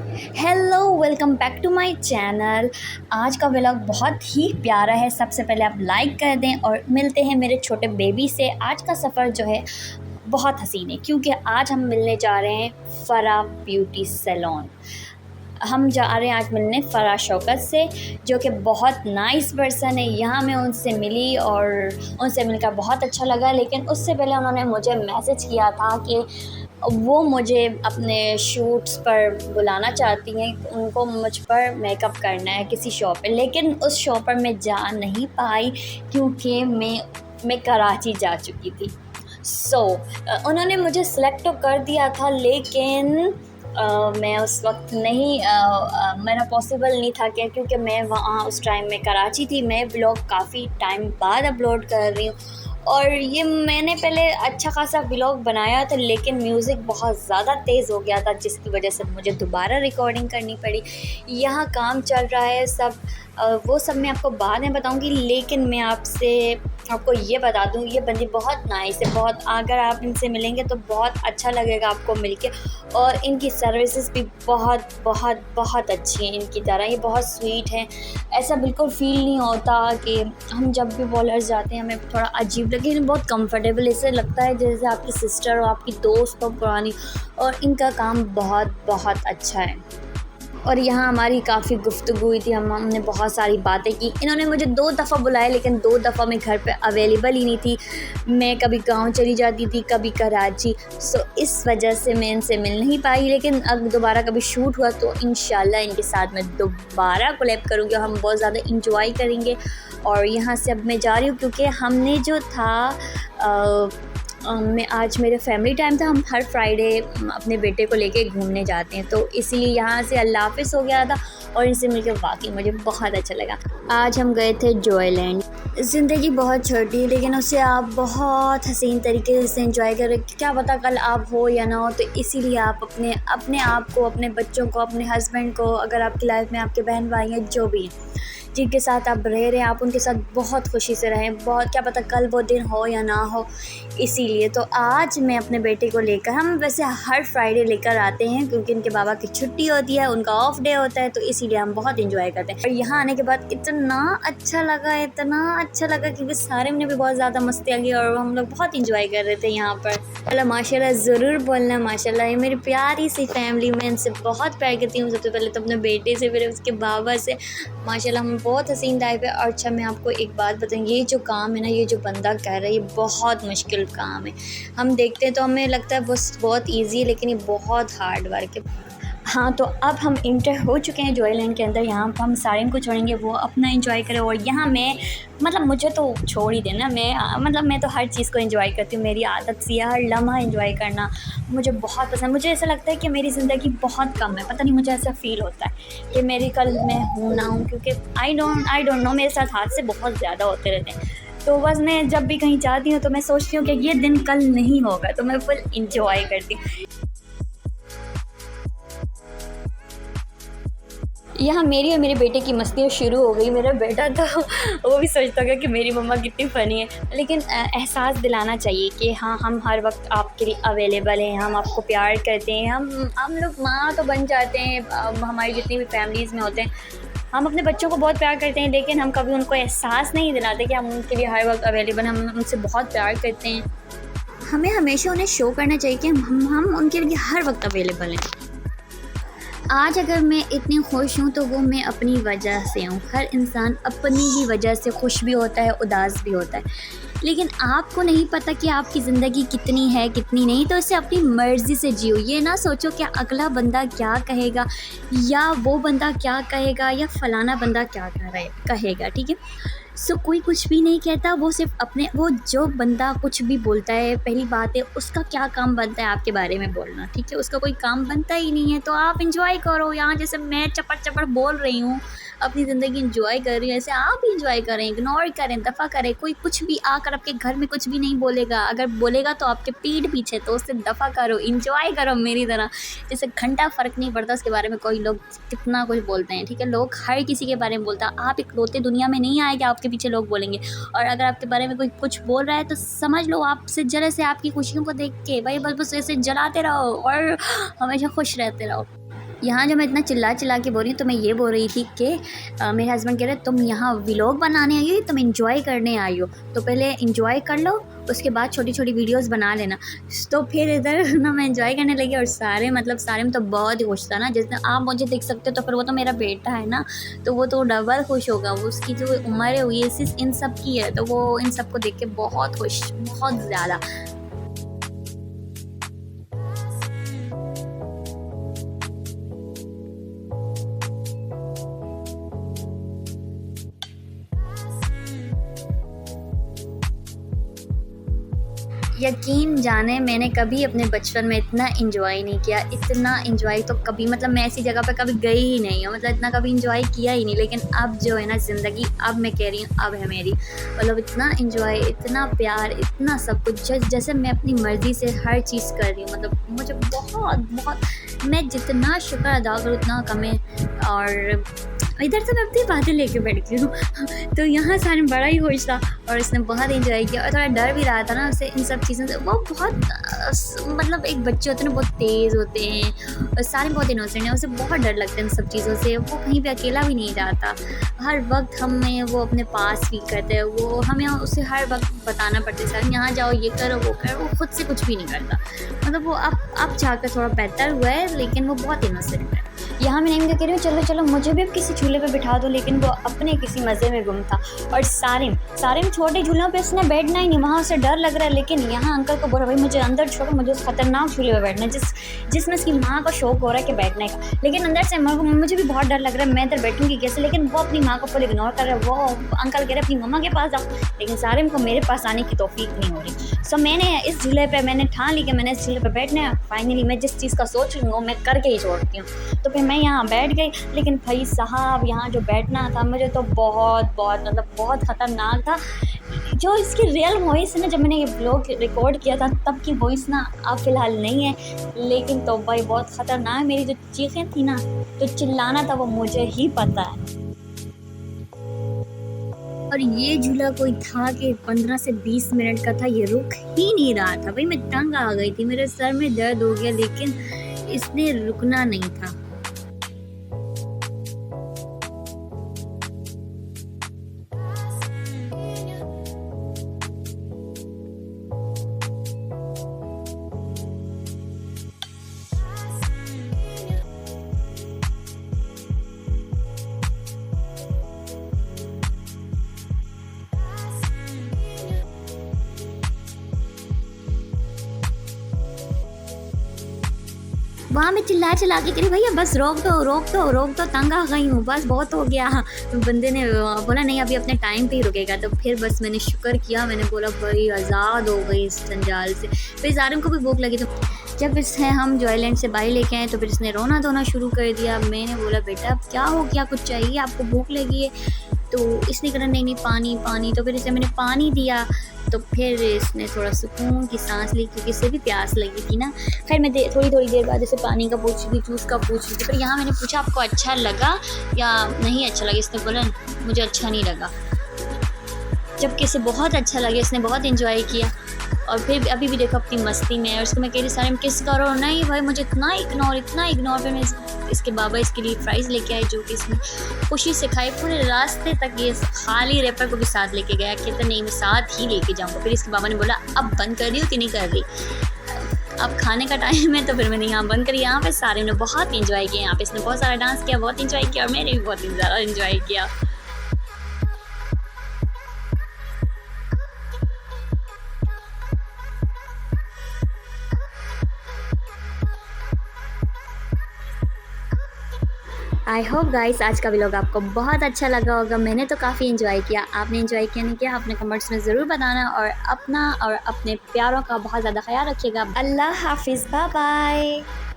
Hello, welcome back to my channel. आज का vlog बहुत ही प्यारा है। सबसे पहले आप लाइक कर दें और मिलते हैं मेरे छोटे बेबी से। आज का सफ़र जो है बहुत हसीन है क्योंकि आज हम मिलने जा रहे हैं फ़रा ब्यूटी सैलून। हम जा रहे हैं आज मिलने फ़रा शौकत से, जो कि बहुत नाइस पर्सन है। यहाँ मैं उनसे मिली और उनसे मिलकर बहुत अच्छा लगा, लेकिन उससे पहले उन्होंने मुझे मैसेज किया था कि वो मुझे अपने शूट्स पर बुलाना चाहती हैं। उनको मुझ पर मेकअप करना है किसी शो पे, लेकिन उस शो पर मैं जा नहीं पाई क्योंकि मैं कराची जा चुकी थी। उन्होंने मुझे सिलेक्ट तो कर दिया था, लेकिन मैं उस वक्त नहीं मेरा पॉसिबल नहीं था क्या, क्योंकि मैं वहाँ उस टाइम में कराची थी। मैं ब्लॉग काफ़ी टाइम बाद अपलोड कर रही हूँ और ये मैंने पहले अच्छा खासा व्लॉग बनाया था, लेकिन म्यूज़िक बहुत ज़्यादा तेज़ हो गया था, जिसकी वजह से मुझे दोबारा रिकॉर्डिंग करनी पड़ी। यहाँ काम चल रहा है सब, वो सब मैं आपको बाद में बताऊंगी, लेकिन मैं आपको ये बता दूं, ये बंदी बहुत नाइस है। बहुत, अगर आप इनसे मिलेंगे तो बहुत अच्छा लगेगा आपको मिलके। और इनकी सर्विसेज भी बहुत बहुत बहुत अच्छी हैं। इनकी तरह ये बहुत स्वीट हैं। ऐसा बिल्कुल फ़ील नहीं होता कि हम जब भी बॉलर्स जाते हैं हमें थोड़ा अजीब लगे, बहुत कंफर्टेबल इससे लगता है जैसे आपकी सिस्टर हो, आपकी दोस्त हो पुरानी। और इनका काम बहुत बहुत अच्छा है। और यहाँ हमारी काफ़ी गुफ्तगू हुई थी, हमने बहुत सारी बातें की। इन्होंने मुझे 2 दफ़ा बुलाया, लेकिन 2 दफ़ा मैं घर पे अवेलेबल ही नहीं थी। मैं कभी गांव चली जाती थी, कभी कराची। इस वजह से मैं इनसे मिल नहीं पाई, लेकिन अब दोबारा कभी शूट हुआ तो इंशाल्लाह इनके साथ मैं दोबारा कोलैब करूँगी और हम बहुत ज़्यादा इंजॉय करेंगे। और यहाँ से अब मैं जा रही हूँ क्योंकि हमने जो था मैं आज मेरे फैमिली टाइम था। हम हर फ्राइडे अपने बेटे को लेके घूमने जाते हैं, तो इसीलिए यहाँ से अल्लाह हाफ़िज़ हो गया था और इनसे मिलकर वाकई मुझे बहुत अच्छा लगा। आज हम गए थे जॉयलैंड। ज़िंदगी बहुत छोटी है, लेकिन उसे आप बहुत हसीन तरीके से एंजॉय करें। क्या पता कल आप हो या ना हो, तो इसीलिए आप अपने आप को, अपने बच्चों को, अपने हस्बैंड को, अगर आपकी लाइफ में आपके बहन भाई हैं, जो भी हैं जिनके साथ आप रह रहे हैं, आप उनके साथ बहुत खुशी से रहें। बहुत, क्या पता कल वो दिन हो या ना हो। इसीलिए तो आज मैं अपने बेटे को लेकर, हम वैसे हर फ्राइडे लेकर आते हैं क्योंकि इनके बाबा की छुट्टी होती है, उनका ऑफ डे होता है, तो इसीलिए हम बहुत इंजॉय करते हैं। और यहाँ आने के बाद इतना अच्छा लगा क्योंकि सारे में भी बहुत ज़्यादा मस्ती आ गई और हम लोग बहुत इंजॉय कर रहे थे यहाँ पर। चलो माशाल्लाह ज़रूर बोलना माशाल्लाह। ये मेरी प्यारी सी फैमिली, मैं इनसे बहुत प्यार करती हूँ। सबसे पहले तो अपने बेटे से, फिर उसके बाबा से। माशाल्लाह हम बहुत हसीन टाइप है। और अच्छा, मैं आपको एक बात बताऊँगी, ये जो काम है ना, ये जो बंदा कर रहा है, ये बहुत मुश्किल काम है। हम देखते हैं तो हमें लगता है बस बहुत ईजी है, लेकिन ये बहुत हार्ड वर्क है। हाँ, तो अब हम इंटर हो चुके हैं जॉयलैंड के अंदर। यहाँ पर हम सारिन को छोड़ेंगे, वो अपना एंजॉय करें। और यहाँ मैं, मतलब मुझे तो छोड़ ही देना, मैं तो हर चीज़ को एंजॉय करती हूँ। मेरी आदत सी है हर लम्हा एंजॉय करना, मुझे बहुत पसंद। मुझे ऐसा लगता है कि मेरी ज़िंदगी बहुत कम है, पता नहीं मुझे ऐसा फ़ील होता है कि मेरी कल मैं हूँ ना हूँ, क्योंकि आई डोंट नो, मेरे साथ हादसे बहुत ज़्यादा होते रहते हैं। तो बस मैं जब भी कहीं जाती हूँ तो मैं सोचती हूँ कि ये दिन कल नहीं होगा, तो मैं फुल इंजॉय करती हूँ। यहाँ मेरी और मेरे बेटे की मस्तियाँ शुरू हो गई। मेरा बेटा तो वो भी सोचता होगा कि मेरी मम्मा कितनी फ़नी है, लेकिन एहसास दिलाना चाहिए कि हाँ, हम हर वक्त आपके लिए अवेलेबल हैं, हम आपको प्यार करते हैं। हम लोग माँ तो बन जाते हैं, हमारी जितनी भी फैमिलीज़ में होते हैं, हम अपने बच्चों को बहुत प्यार करते हैं, लेकिन हम कभी उनको एहसास नहीं दिलाते कि हम उनके लिए हर वक्त अवेलेबल हैं, हम उनसे बहुत प्यार करते हैं। हमें हमेशा उन्हें शो करना चाहिए कि हम उनके लिए हर वक्त अवेलेबल हैं। आज अगर मैं इतनी खुश हूँ तो वो मैं अपनी वजह से हूँ। हर इंसान अपनी ही वजह से खुश भी होता है, उदास भी होता है, लेकिन आपको नहीं पता कि आपकी ज़िंदगी कितनी है कितनी नहीं, तो इसे अपनी मर्ज़ी से जियो। ये ना सोचो कि अगला बंदा क्या कहेगा, या वो बंदा क्या कहेगा, या फ़लाना बंदा क्या कहेगा, ठीक है। कोई कुछ भी नहीं कहता, वो सिर्फ वो जो बंदा कुछ भी बोलता है, पहली बात है उसका क्या काम बनता है आपके बारे में बोलना, ठीक है। उसका कोई काम बनता ही नहीं है, तो आप इंजॉय करो। यहाँ जैसे मैं चपड़ चपड़ बोल रही हूँ, अपनी ज़िंदगी इंजॉय कर रही हूँ, ऐसे आप भी इंजॉय करें, इग्नोर करें, दफ़ा करें। कोई कुछ भी आकर आपके घर में कुछ भी नहीं बोलेगा, अगर बोलेगा तो आपके पीठ पीछे, तो उससे दफ़ा करो, इंजॉय करो मेरी तरह। जैसे घंटा फ़र्क नहीं पड़ता उसके बारे में कोई लोग कितना कुछ बोलते हैं, ठीक है। लोग हर किसी के बारे में बोलता है, आप इकलौते दुनिया में नहीं आए कि आपके पीछे लोग बोलेंगे। और अगर आपके बारे में कोई कुछ बोल रहा है तो समझ लो आपसे जरा से आपकी खुशियों को देख के भाई बस ऐसे जलाते रहो और हमेशा खुश रहते रहो। यहाँ जो मैं इतना चिल्ला चिल्ला के बोल रही हूँ तो मैं ये बोल रही थी कि मेरे हस्बैंड कह रहे तुम यहाँ व्लॉग बनाने आई हो, तुम एंजॉय करने आई हो, तो पहले एंजॉय कर लो, उसके बाद छोटी छोटी वीडियोस बना लेना। तो फिर इधर ना मैं एंजॉय करने लगी और सारे में तो बहुत ही खुश था ना, जिसने आप मुझे देख सकते हो, तो फिर वो तो मेरा बेटा है ना, तो वो तो डबल खुश होगा। वो उसकी जो उम्र है वो ये इन सब की है, तो वो इन सब को देख के बहुत खुश, बहुत ज़्यादा। यकीन जाने मैंने कभी अपने बचपन में इतना एंजॉय नहीं किया, इतना एंजॉय तो कभी, मतलब मैं ऐसी जगह पे कभी गई ही नहीं हूँ, मतलब इतना कभी एंजॉय किया ही नहीं। लेकिन अब जो है ना ज़िंदगी, अब मैं कह रही हूँ अब है मेरी, मतलब इतना एंजॉय, इतना प्यार, इतना सब कुछ, जैसे मैं अपनी मर्ज़ी से हर चीज़ कर रही हूँ। मतलब मुझे बहुत बहुत, मैं जितना शुक्र अदा करूँ उतना कम है। और इधर से मैं अपनी बातें लेके बैठ गई हूँ तो यहाँ सारे बड़ा ही खुश था और इसने बहुत एंजॉय किया और थोड़ा डर भी रहा था ना उसे इन सब चीज़ों से। वो बहुत मतलब एक बच्चे होते हैं ना, बहुत तेज़ होते हैं और सारे बहुत इनोसेंट हैं, उसे बहुत डर लगता है इन सब चीज़ों से। वो कहीं पे अकेला भी नहीं जाता, हर वक्त हमें वो अपने पास फील करते हैं, वो हमें उसे हर वक्त बताना पड़ता है सर यहाँ जाओ, ये करो, वो करो। वो खुद से कुछ भी नहीं करता, मतलब वो अब जाकर थोड़ा बेहतर हुआ है, लेकिन वो बहुत इनोसेंट है। यहाँ मैं नहीं कह रही हूँ चलो चलो मुझे भी अब किसी झूले पे बिठा दो, लेकिन वो अपने किसी मज़े में गुम था। और सारिम छोटे झूलों पे उसने बैठना ही नहीं, वहाँ उसे डर लग रहा है, लेकिन यहाँ अंकल को बोला भाई मुझे अंदर छोड़ो, मुझे उस खतरनाक झूले पे बैठना है जिसमें उसकी माँ को शौक हो रहा है कि बैठने का। लेकिन अंदर से मुझे भी बहुत डर लग रहा है, मैं इधर बैठूँगी कैसे, लेकिन वो अपनी माँ को फुल इग्नोर कर रहा है। वो अंकल कह रहे अपनी मम्मा के पास जाओ, लेकिन सारिम को मेरे पास आने की तौफीक नहीं हो रही। सो मैंने इस झूले पर मैंने ठान ली कि मैंने इस झूले पर बैठना है। फाइनली मैं जिस चीज़ का सोच रही हूँ मैं करके ही छोड़ती हूँ। तो फिर मैं यहाँ बैठ गई, लेकिन भाई साहब यहाँ जो बैठना था मुझे तो बहुत मतलब बहुत ख़तरनाक था। जो इसकी रियल वॉइस है ना, जब मैंने ये ब्लॉग रिकॉर्ड किया था तब की वॉइस ना अब फ़िलहाल नहीं है, लेकिन तो भाई बहुत ख़तरनाक मेरी जो चीखें थी ना, तो चिल्लाना था वो मुझे ही पता है। और ये झूला कोई था कि 15 से 20 मिनट का था, ये रुक ही नहीं रहा था। भाई मैं तंग आ गई थी, मेरे सर में दर्द हो गया, लेकिन इसने रुकना नहीं था। वहाँ मैं चिल्ला के करी भैया बस रोक दो, तंग आ गई हूँ, बस बहुत हो गया। तो बंदे ने बोला नहीं अभी अपने टाइम पे ही रुकेगा। तो फिर बस मैंने शुक्र किया, मैंने बोला भाई आज़ाद हो गई इस जंजाल से। फिर सारिम को भी भूख लगी, तो जब इसे हम जॉयलैंड से बाहर लेके आए तो फिर इसने रोना धोना शुरू कर दिया। मैंने बोला बेटा अब क्या हो गया, कुछ चाहिए आपको, भूख लगी है? तो इसने कहा नहीं पानी। तो फिर इसे मैंने पानी दिया, तो फिर इसने थोड़ा सुकून की सांस ली, क्योंकि इसे भी प्यास लगी थी ना। खैर मैं थोड़ी देर बाद जैसे पानी का पूछ रही थी, जूस का पूछ रही थी। फिर यहाँ मैंने पूछा आपको अच्छा लगा या नहीं अच्छा लगा? इसने बोला मुझे अच्छा नहीं लगा, जबकि इसे बहुत अच्छा लगा, इसने बहुत इन्जॉय किया। और फिर अभी भी देखो अपनी मस्ती में है। और उसको मैं कह रही सारे किस करो, नहीं भाई मुझे इतना इग्नोर। फिर मैं इसके बाबा इसके लिए फ्राइज़ लेके आए, जो कि इसने खुशी से खाए। पूरे रास्ते तक ये खाली रैपर को भी साथ लेके गया, कहता नहीं मैं साथ ही लेके जाऊँगा। फिर इसके बाबा ने बोला अब बंद कर रही हो कि नहीं कर रही, अब खाने का टाइम है। तो फिर मैंने यहाँ बंद करी। यहाँ पे सारे ने बहुत इन्जॉय किया, यहाँ पे इसने बहुत सारा डांस किया, बहुत इन्जॉय किया, और मैंने भी बहुत ज़्यादा इन्जॉय किया। आई होप गाइस आज का व्लॉग आपको बहुत अच्छा लगा होगा। मैंने तो काफ़ी इन्जॉय किया, आपने इन्जॉय किया नहीं किया अपने कमेंट्स में ज़रूर बताना। और अपना और अपने प्यारों का बहुत ज़्यादा ख्याल रखिएगा। अल्लाह हाफिज़, बाय बाय।